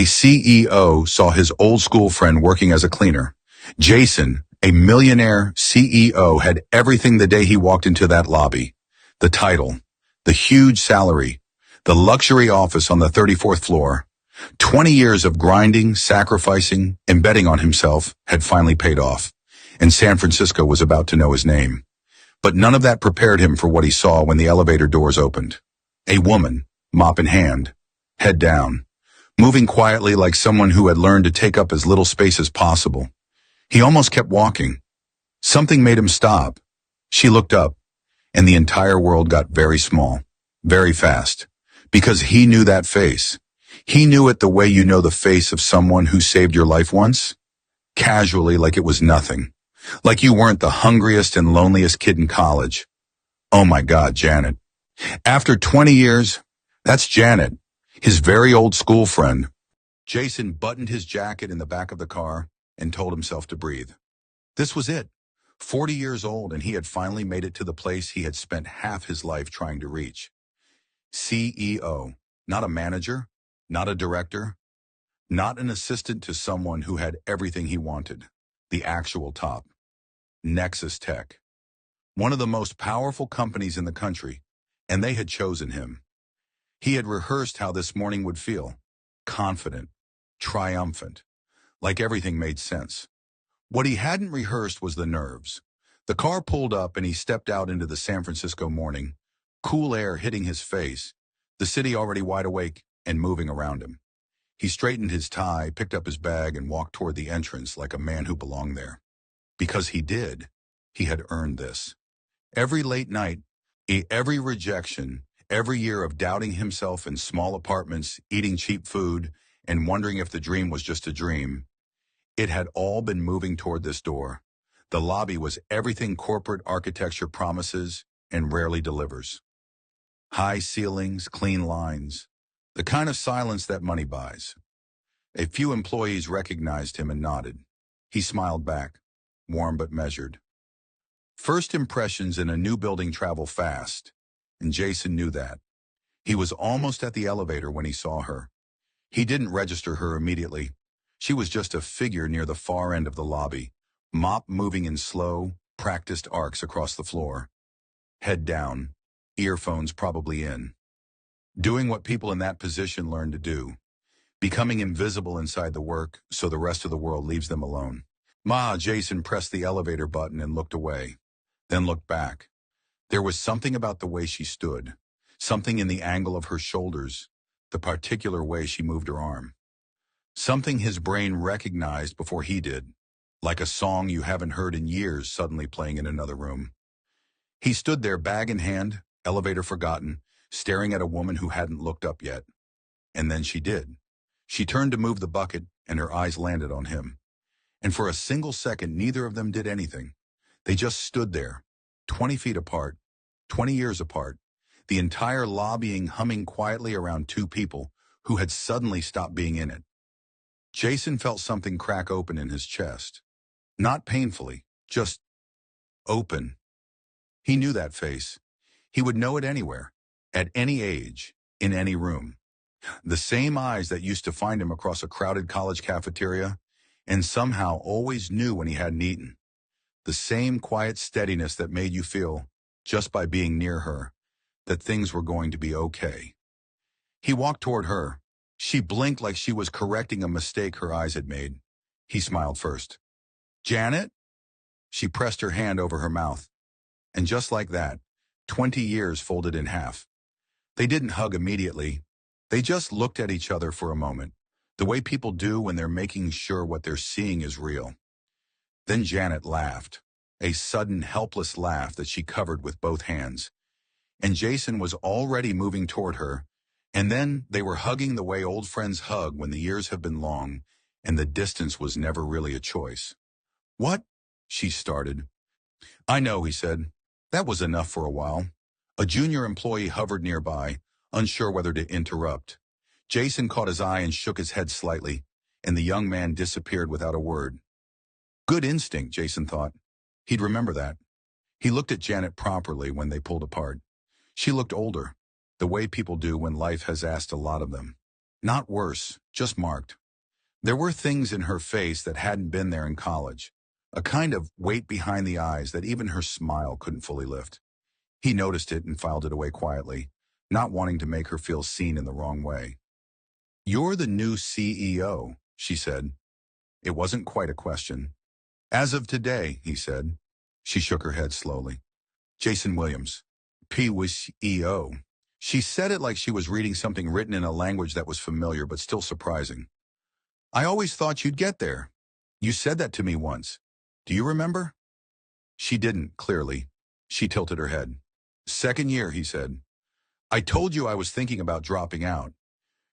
A CEO saw his old school friend working as a cleaner. Jason, a millionaire CEO, had everything the day he walked into that lobby. The title, the huge salary, the luxury office on the 34th floor. 20 years of grinding, sacrificing, and betting on himself had finally paid off, and San Francisco was about to know his name. But none of that prepared him for what he saw when the elevator doors opened. A woman, mop in hand, head down, moving quietly like someone who had learned to take up as little space as possible. He almost kept walking. Something made him stop. She looked up, and the entire world got very small, very fast, because he knew that face. He knew it the way you know the face of someone who saved your life once, casually like it was nothing, like you weren't the hungriest and loneliest kid in college. Oh my God, Janet. After 20 years, that's Janet, his very old school friend. Jason buttoned his jacket in the back of the car and told himself to breathe. This was it. 40 years old, and he had finally made it to the place he had spent half his life trying to reach. CEO, not a manager, not a director, not an assistant to someone who had everything he wanted. The actual top. Nexus Tech. One of the most powerful companies in the country, and they had chosen him. He had rehearsed how this morning would feel. Confident, triumphant, like everything made sense. What he hadn't rehearsed was the nerves. The car pulled up and he stepped out into the San Francisco morning, cool air hitting his face, the city already wide awake and moving around him. He straightened his tie, picked up his bag, and walked toward the entrance like a man who belonged there. Because he did. He had earned this. Every late night, every rejection, every year of doubting himself in small apartments, eating cheap food, and wondering if the dream was just a dream, it had all been moving toward this door. The lobby was everything corporate architecture promises and rarely delivers. High ceilings, clean lines, the kind of silence that money buys. A few employees recognized him and nodded. He smiled back, warm but measured. First impressions in a new building travel fast, and Jason knew that. He was almost at the elevator when he saw her. He didn't register her immediately. She was just a figure near the far end of the lobby, mop moving in slow, practiced arcs across the floor. Head down, earphones probably in. Doing what people in that position learn to do. Becoming invisible inside the work so the rest of the world leaves them alone. Jason pressed the elevator button and looked away, then looked back. There was something about the way she stood, something in the angle of her shoulders, the particular way she moved her arm. Something his brain recognized before he did, like a song you haven't heard in years suddenly playing in another room. He stood there, bag in hand, elevator forgotten, staring at a woman who hadn't looked up yet. And then she did. She turned to move the bucket, and her eyes landed on him. And for a single second, neither of them did anything. They just stood there, 20 feet apart, 20 years apart, the entire lobbying humming quietly around two people who had suddenly stopped being in it. Jason felt something crack open in his chest. Not painfully, just open. He knew that face. He would know it anywhere, at any age, in any room. The same eyes that used to find him across a crowded college cafeteria and somehow always knew when he hadn't eaten. The same quiet steadiness that made you feel, just by being near her, that things were going to be okay. He walked toward her. She blinked like she was correcting a mistake her eyes had made. He smiled first. "Janet?" She pressed her hand over her mouth. And just like that, 20 years folded in half. They didn't hug immediately. They just looked at each other for a moment, the way people do when they're making sure what they're seeing is real. Then Janet laughed, a sudden helpless laugh that she covered with both hands. And Jason was already moving toward her, and then they were hugging the way old friends hug when the years have been long and the distance was never really a choice. "What?" she started. "I know," he said. That was enough for a while. A junior employee hovered nearby, unsure whether to interrupt. Jason caught his eye and shook his head slightly, and the young man disappeared without a word. Good instinct, Jason thought. He'd remember that. He looked at Janet properly when they pulled apart. She looked older, the way people do when life has asked a lot of them. Not worse, just marked. There were things in her face that hadn't been there in college. A kind of weight behind the eyes that even her smile couldn't fully lift. He noticed it and filed it away quietly, not wanting to make her feel seen in the wrong way. "You're the new CEO," she said. It wasn't quite a question. "As of today," he said. She shook her head slowly. "Jason Williams, P-W-I-S-E-O." She said it like she was reading something written in a language that was familiar but still surprising. "I always thought you'd get there. You said that to me once. Do you remember?" She didn't, clearly. She tilted her head. "Second year," he said. "I told you I was thinking about dropping out.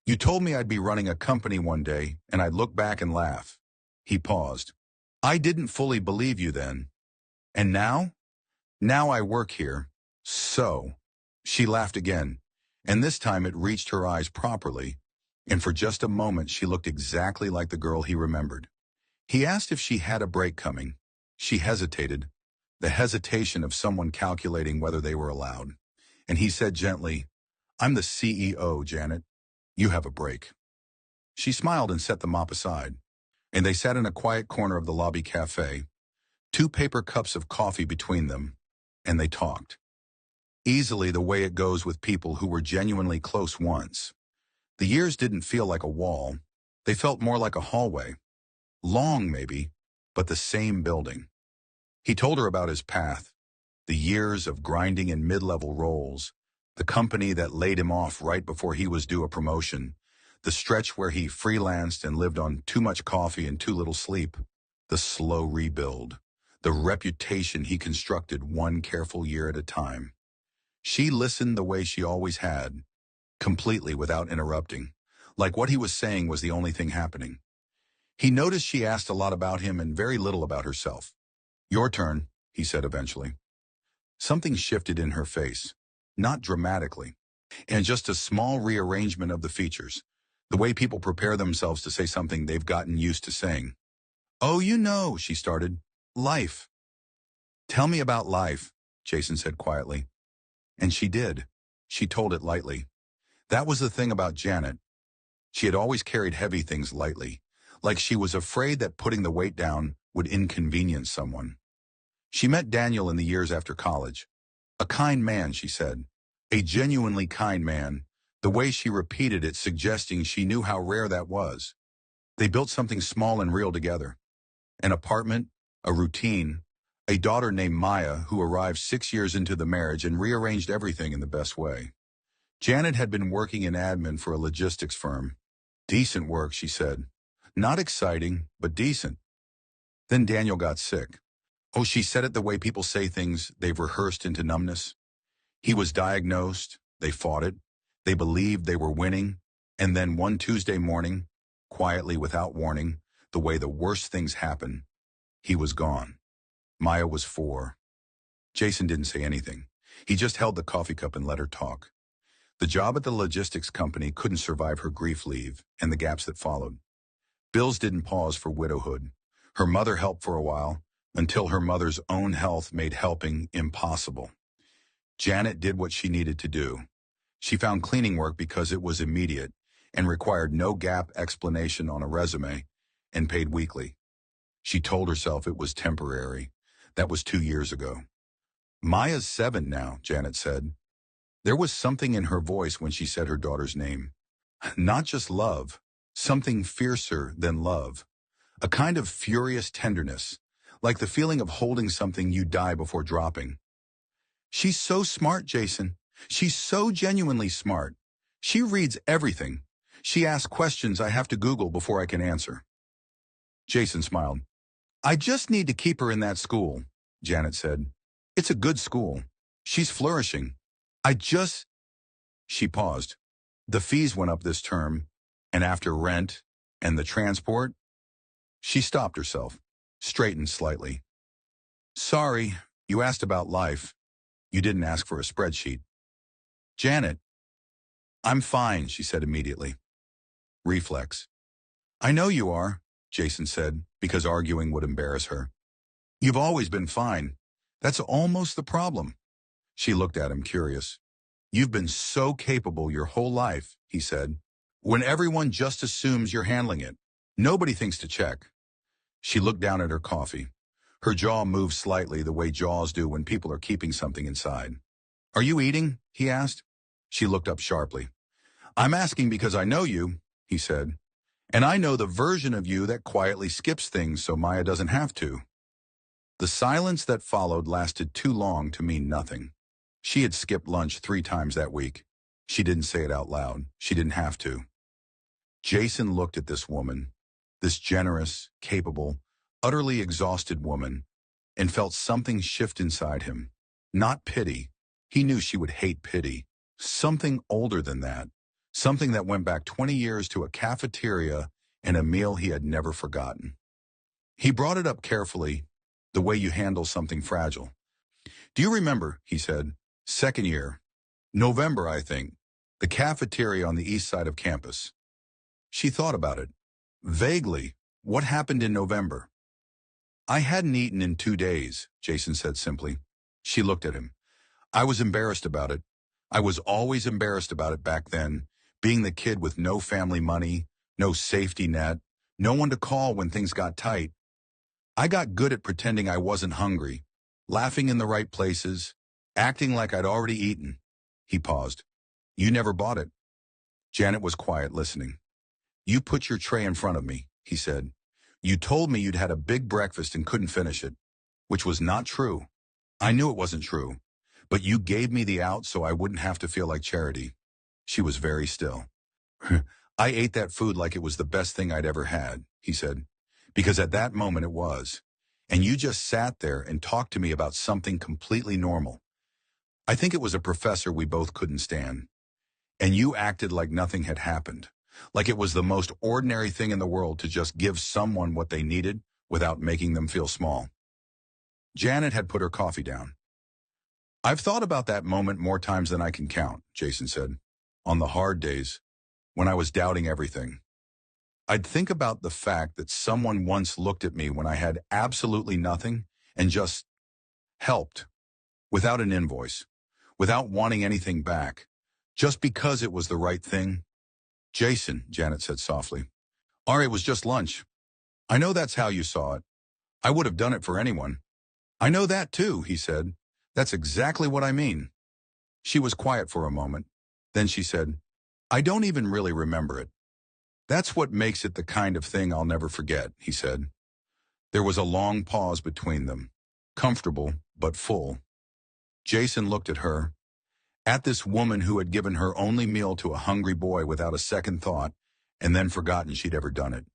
You told me I'd be running a company one day, and I'd look back and laugh." He paused. "I didn't fully believe you then. And now? Now I work here. So." She laughed again, and this time it reached her eyes properly, and for just a moment she looked exactly like the girl he remembered. He asked if she had a break coming. She hesitated, the hesitation of someone calculating whether they were allowed. And he said gently, "I'm the CEO, Janet. You have a break." She smiled and set the mop aside, and they sat in a quiet corner of the lobby cafe, 2 paper cups of coffee between them, and they talked. Easily the way it goes with people who were genuinely close once. The years didn't feel like a wall. They felt more like a hallway. Long, maybe, but the same building. He told her about his path, the years of grinding in mid-level roles, the company that laid him off right before he was due a promotion, the stretch where he freelanced and lived on too much coffee and too little sleep, the slow rebuild, the reputation he constructed one careful year at a time. She listened the way she always had, completely without interrupting, like what he was saying was the only thing happening. He noticed she asked a lot about him and very little about herself. "Your turn," he said eventually. Something shifted in her face, not dramatically, and just a small rearrangement of the features, the way people prepare themselves to say something they've gotten used to saying. "Oh, she started. "Life." "Tell me about life," Jason said quietly. And she did. She told it lightly. That was the thing about Janet. She had always carried heavy things lightly, like she was afraid that putting the weight down would inconvenience someone. She met Daniel in the years after college. A kind man, she said. A genuinely kind man, the way she repeated it suggesting she knew how rare that was. They built something small and real together. An apartment, a routine, a daughter named Maya who arrived 6 years into the marriage and rearranged everything in the best way. Janet had been working in admin for a logistics firm. Decent work, she said. Not exciting, but decent. Then Daniel got sick. Oh, she said it the way people say things they've rehearsed into numbness. He was diagnosed, they fought it, they believed they were winning, and then one Tuesday morning, quietly without warning, the way the worst things happen, he was gone. Maya was 4. Jason didn't say anything. He just held the coffee cup and let her talk. The job at the logistics company couldn't survive her grief leave and the gaps that followed. Bills didn't pause for widowhood. Her mother helped for a while, until her mother's own health made helping impossible. Janet did what she needed to do. She found cleaning work because it was immediate and required no gap explanation on a resume and paid weekly. She told herself it was temporary. That was 2 years ago. Maya's 7 now, Janet said. There was something in her voice when she said her daughter's name. Not just love, something fiercer than love. A kind of furious tenderness, like the feeling of holding something you die before dropping. She's so smart, Jason. She's so genuinely smart. She reads everything. She asks questions I have to Google before I can answer. Jason smiled. I just need to keep her in that school, Janet said. It's a good school. She's flourishing. She paused. The fees went up this term, and after rent and the transport, she stopped herself, straightened slightly. Sorry, you asked about life. You didn't ask for a spreadsheet. Janet. I'm fine, she said immediately. Reflex. I know you are, Jason said, because arguing would embarrass her. You've always been fine. That's almost the problem. She looked at him, curious. You've been so capable your whole life, he said. when everyone just assumes you're handling it. Nobody thinks to check. She looked down at her coffee. Her jaw moved slightly the way jaws do when people are keeping something inside. Are you eating? He asked. She looked up sharply. I'm asking because I know you, he said. And I know the version of you that quietly skips things so Maya doesn't have to. The silence that followed lasted too long to mean nothing. She had skipped lunch 3 times that week. She didn't say it out loud. She didn't have to. Jason looked at this woman, this generous, capable, utterly exhausted woman, and felt something shift inside him. Not pity. He knew she would hate pity. Something older than that. Something that went back 20 years to a cafeteria and a meal he had never forgotten. He brought it up carefully, the way you handle something fragile. Do you remember, he said, 2nd year, November, I think, the cafeteria on the east side of campus. She thought about it. Vaguely, what happened in November? I hadn't eaten in 2 days, Jason said simply. She looked at him. I was embarrassed about it. I was always embarrassed about it back then, being the kid with no family money, no safety net, no one to call when things got tight. I got good at pretending I wasn't hungry, laughing in the right places, acting like I'd already eaten. He paused. You never bought it. Janet was quiet, listening. You put your tray in front of me, he said. You told me you'd had a big breakfast and couldn't finish it, which was not true. I knew it wasn't true, but you gave me the out so I wouldn't have to feel like charity. She was very still. I ate that food like it was the best thing I'd ever had, he said, because at that moment it was. And you just sat there and talked to me about something completely normal. I think it was a professor we both couldn't stand. And you acted like nothing had happened, like it was the most ordinary thing in the world to just give someone what they needed without making them feel small. Janet had put her coffee down. I've thought about that moment more times than I can count, Jason said. On the hard days, when I was doubting everything. I'd think about the fact that someone once looked at me when I had absolutely nothing and just helped, without an invoice, without wanting anything back, just because it was the right thing. Jason, Janet said softly. It was just lunch. I know that's how you saw it. I would have done it for anyone. I know that too, he said. That's exactly what I mean. She was quiet for a moment. Then she said, I don't even really remember it. That's what makes it the kind of thing I'll never forget, he said. There was a long pause between them, comfortable but full. Jason looked at her, at this woman who had given her only meal to a hungry boy without a second thought, and then forgotten she'd ever done it.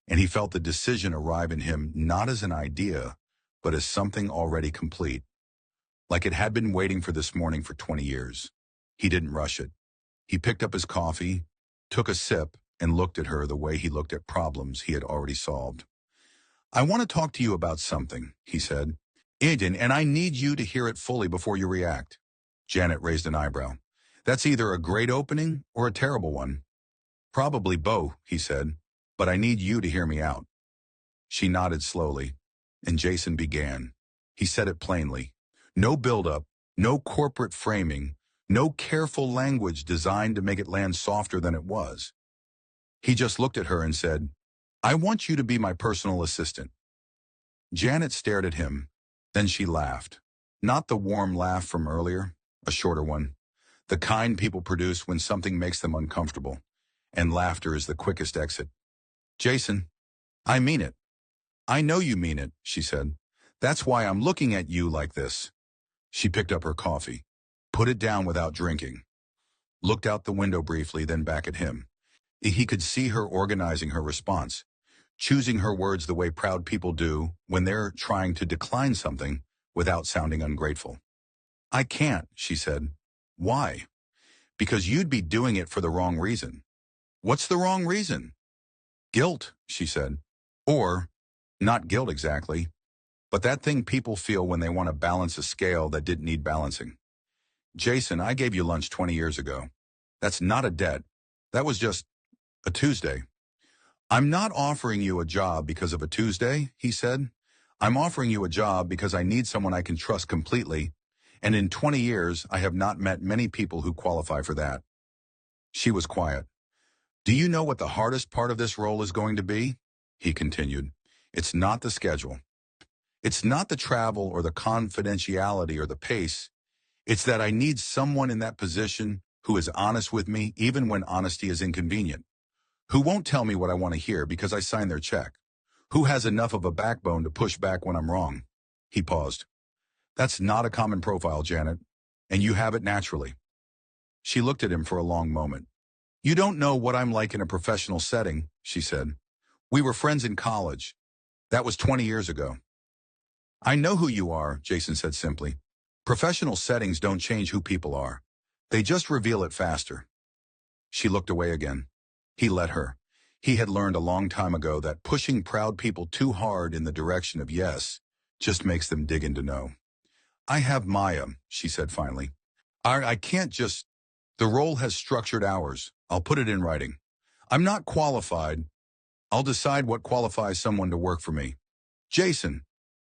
And he felt the decision arrive in him not as an idea, but as something already complete, like it had been waiting for this morning for 20 years. He didn't rush it. He picked up his coffee, took a sip, and looked at her the way he looked at problems he had already solved. I want to talk to you about something, he said. And I need you to hear it fully before you react. Janet raised an eyebrow. That's either a great opening or a terrible one. Probably both, he said, but I need you to hear me out. She nodded slowly, and Jason began. He said it plainly. No build-up, no corporate framing, no careful language designed to make it land softer than it was. He just looked at her and said, I want you to be my personal assistant. Janet stared at him. Then she laughed. Not the warm laugh from earlier, a shorter one. The kind people produce when something makes them uncomfortable. And laughter is the quickest exit. Jason, I mean it. I know you mean it, she said. That's why I'm looking at you like this. She picked up her coffee, put it down without drinking, looked out the window briefly, then back at him. He could see her organizing her response, choosing her words the way proud people do when they're trying to decline something without sounding ungrateful. I can't, she said. Why? Because you'd be doing it for the wrong reason. What's the wrong reason? Guilt, she said. Or, not guilt exactly, but that thing people feel when they want to balance a scale that didn't need balancing. Jason, I gave you lunch 20 years ago. That's not a debt. That was just a Tuesday. I'm not offering you a job because of a Tuesday, he said. I'm offering you a job because I need someone I can trust completely, and in 20 years I have not met many people who qualify for that. She was quiet. Do you know what the hardest part of this role is going to be? He continued. It's not the schedule. It's not the travel or the confidentiality or the pace. It's that I need someone in that position who is honest with me even when honesty is inconvenient. Who won't tell me what I want to hear because I signed their check. Who has enough of a backbone to push back when I'm wrong? He paused. That's not a common profile, Janet, and you have it naturally. She looked at him for a long moment. You don't know what I'm like in a professional setting, she said. We were friends in college. That was 20 years ago. I know who you are, Jason said simply. Professional settings don't change who people are. They just reveal it faster. She looked away again. He let her. He had learned a long time ago that pushing proud people too hard in the direction of yes just makes them dig into no. I have Maya, she said finally. I can't just... The role has structured hours. I'll put it in writing. I'm not qualified. I'll decide what qualifies someone to work for me. Jason,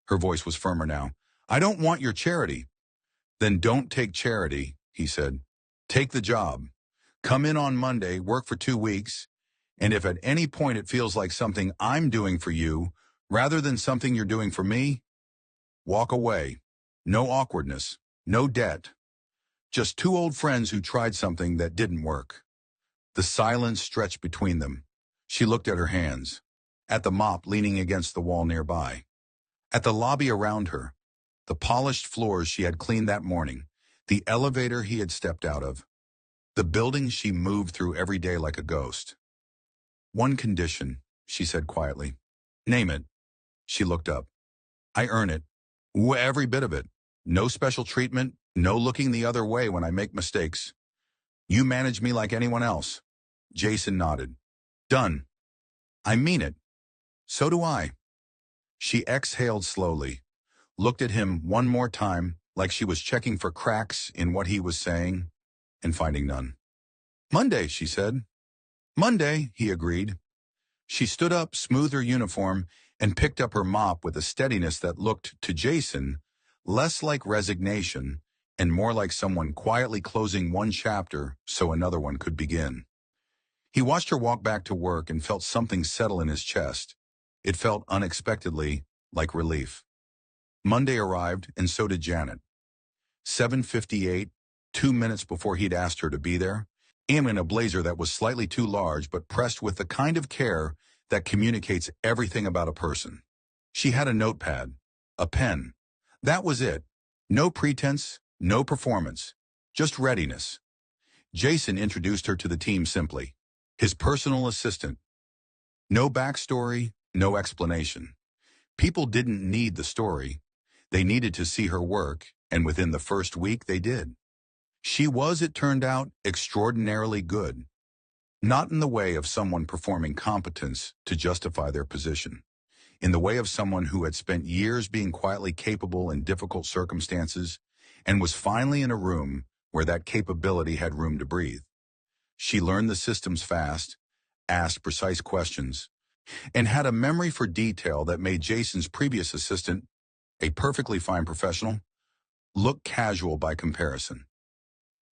her voice was firmer now, I don't want your charity. Then don't take charity, he said. Take the job. Come in on Monday, work for 2 weeks, and if at any point it feels like something I'm doing for you, rather than something you're doing for me, walk away. No awkwardness, no debt. Just two old friends who tried something that didn't work. The silence stretched between them. She looked at her hands, at the mop leaning against the wall nearby, at the lobby around her, the polished floors she had cleaned that morning, the elevator he had stepped out of, the buildings she moved through every day like a ghost. One condition, she said quietly. Name it. She looked up. I earn it. Every bit of it. No special treatment, no looking the other way when I make mistakes. You manage me like anyone else. Jason nodded. Done. I mean it. So do I. She exhaled slowly, looked at him one more time like she was checking for cracks in what he was saying, and finding none. Monday, she said. Monday, he agreed. She stood up, smoothed her uniform, and picked up her mop with a steadiness that looked, to Jason, less like resignation and more like someone quietly closing one chapter so another one could begin. He watched her walk back to work and felt something settle in his chest. It felt unexpectedly like relief. Monday arrived, and so did Janet. 7:58, 2 minutes before he'd asked her to be there, in a blazer that was slightly too large but pressed with the kind of care that communicates everything about a person. She had a notepad, a pen. That was it. No pretense, no performance, just readiness. Jason introduced her to the team simply. His personal assistant. No backstory, no explanation. People didn't need the story. They needed to see her work, and within the first week they did. She was, it turned out, extraordinarily good. Not in the way of someone performing competence to justify their position. In the way of someone who had spent years being quietly capable in difficult circumstances and was finally in a room where that capability had room to breathe. She learned the systems fast, asked precise questions, and had a memory for detail that made Jason's previous assistant, a perfectly fine professional, look casual by comparison.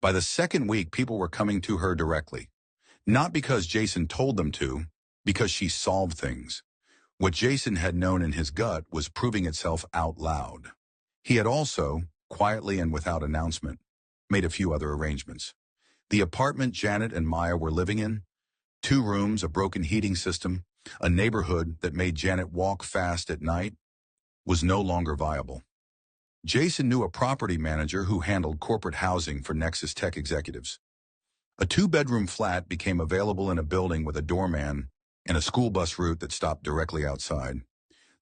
By the second week, people were coming to her directly. Not because Jason told them to, because she solved things. What Jason had known in his gut was proving itself out loud. He had also, quietly and without announcement, made a few other arrangements. The apartment Janet and Maya were living in, 2 rooms, a broken heating system, a neighborhood that made Janet walk fast at night, was no longer viable. Jason knew a property manager who handled corporate housing for Nexus Tech executives. A 2-bedroom flat became available in a building with a doorman and a school bus route that stopped directly outside.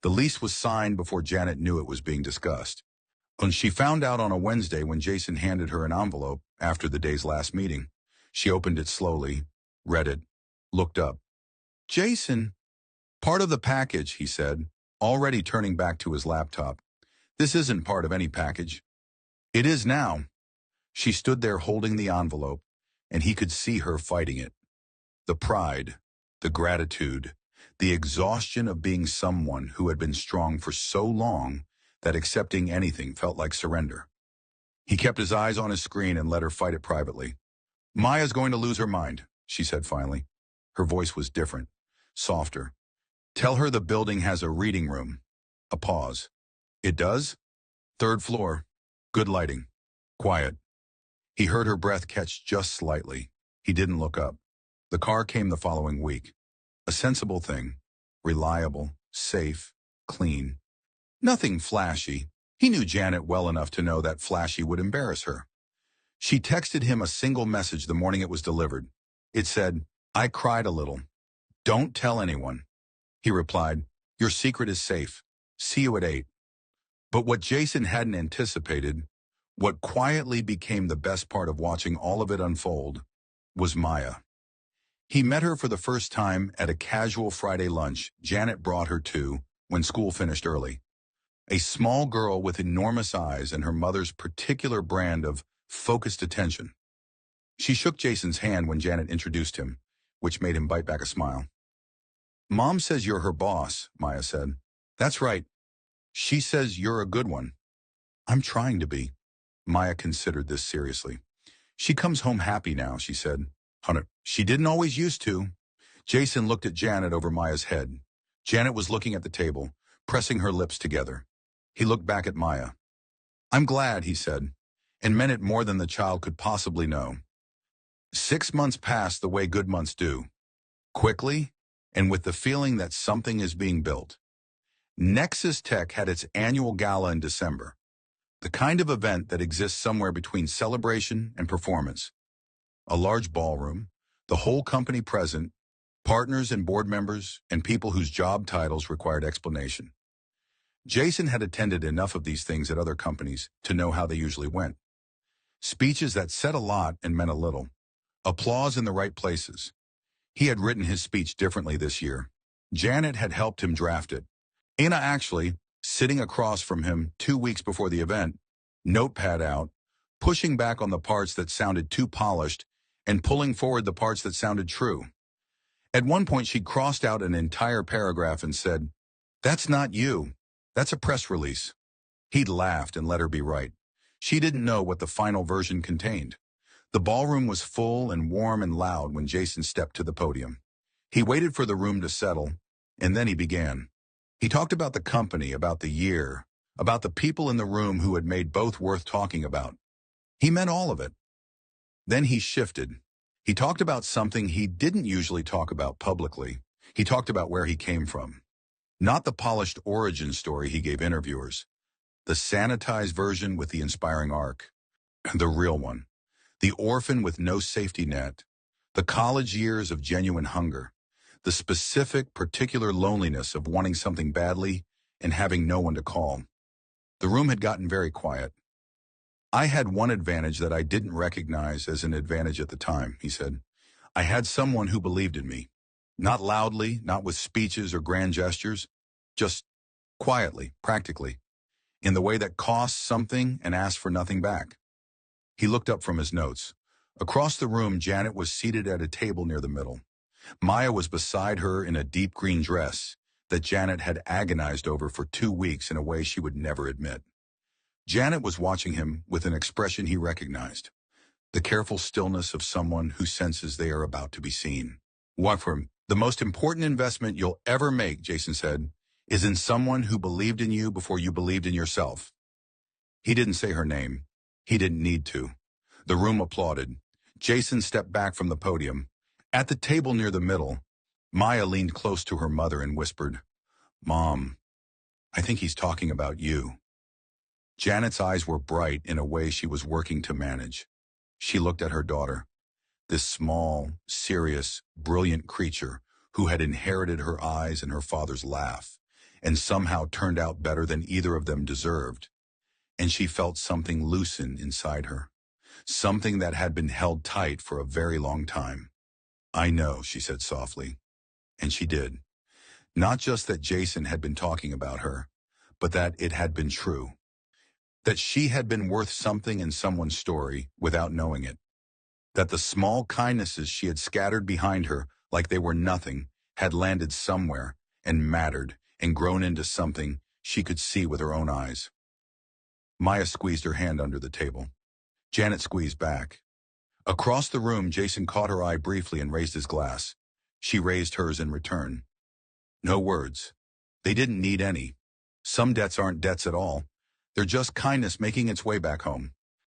The lease was signed before Janet knew it was being discussed. And she found out on a Wednesday when Jason handed her an envelope after the day's last meeting. She opened it slowly, read it, looked up. Jason, part of the package, he said, already turning back to his laptop. This isn't part of any package. It is now. She stood there holding the envelope, and he could see her fighting it. The pride, the gratitude, the exhaustion of being someone who had been strong for so long that accepting anything felt like surrender. He kept his eyes on his screen and let her fight it privately. Maya's going to lose her mind, she said finally. Her voice was different, softer. Tell her the building has a reading room. A pause. It does? Third floor. Good lighting. Quiet. He heard her breath catch just slightly. He didn't look up. The car came the following week. A sensible thing. Reliable, safe, clean. Nothing flashy. He knew Janet well enough to know that flashy would embarrass her. She texted him a single message the morning it was delivered. It said, "I cried a little. Don't tell anyone." He replied, "Your secret is safe. See you at 8. But what Jason hadn't anticipated, what quietly became the best part of watching all of it unfold, was Maya. He met her for the first time at a casual Friday lunch Janet brought her to when school finished early. A small girl with enormous eyes and her mother's particular brand of focused attention. She shook Jason's hand when Janet introduced him, which made him bite back a smile. "Mom says you're her boss," Maya said. "That's right. She says you're a good one." "I'm trying to be." Maya considered this seriously. "She comes home happy now," she said. "Hunter, she didn't always used to." Jason looked at Janet over Maya's head. Janet was looking at the table, pressing her lips together. He looked back at Maya. "I'm glad," he said, and meant it more than the child could possibly know. 6 months passed the way good months do. Quickly, and with the feeling that something is being built. Nexus Tech had its annual gala in December. The kind of event that exists somewhere between celebration and performance. A large ballroom, the whole company present, partners and board members, and people whose job titles required explanation. Jason had attended enough of these things at other companies to know how they usually went. Speeches that said a lot and meant a little. Applause in the right places. He had written his speech differently this year. Janet had helped him draft it. Anna actually, sitting across from him 2 weeks before the event, notepad out, pushing back on the parts that sounded too polished and pulling forward the parts that sounded true. At one point, she crossed out an entire paragraph and said, "That's not you. That's a press release." He'd laughed and let her be right. She didn't know what the final version contained. The ballroom was full and warm and loud when Jason stepped to the podium. He waited for the room to settle, and then he began. He talked about the company, about the year, about the people in the room who had made both worth talking about. He meant all of it. Then he shifted. He talked about something he didn't usually talk about publicly. He talked about where he came from. Not the polished origin story he gave interviewers. The sanitized version with the inspiring arc. The real one. The orphan with no safety net. The college years of genuine hunger. The specific, particular loneliness of wanting something badly and having no one to call. The room had gotten very quiet. "I had one advantage that I didn't recognize as an advantage at the time," he said. "I had someone who believed in me. Not loudly, not with speeches or grand gestures, just quietly, practically, in the way that costs something and asks for nothing back." He looked up from his notes. Across the room, Janet was seated at a table near the middle. Maya was beside her in a deep green dress that Janet had agonized over for 2 weeks in a way she would never admit. Janet was watching him with an expression he recognized. The careful stillness of someone who senses they are about to be seen. "Wolfram, the most important investment you'll ever make," Jason said, "is in someone who believed in you before you believed in yourself." He didn't say her name. He didn't need to. The room applauded. Jason stepped back from the podium. At the table near the middle, Maya leaned close to her mother and whispered, "Mom, I think he's talking about you." Janet's eyes were bright in a way she was working to manage. She looked at her daughter, this small, serious, brilliant creature who had inherited her eyes and her father's laugh, and somehow turned out better than either of them deserved. And she felt something loosen inside her, something that had been held tight for a very long time. "I know," she said softly. And she did. Not just that Jason had been talking about her, but that it had been true. That she had been worth something in someone's story without knowing it. That the small kindnesses she had scattered behind her like they were nothing had landed somewhere and mattered and grown into something she could see with her own eyes. Maya squeezed her hand under the table. Janet squeezed back. Across the room, Jason caught her eye briefly and raised his glass. She raised hers in return. No words. They didn't need any. Some debts aren't debts at all. They're just kindness making its way back home.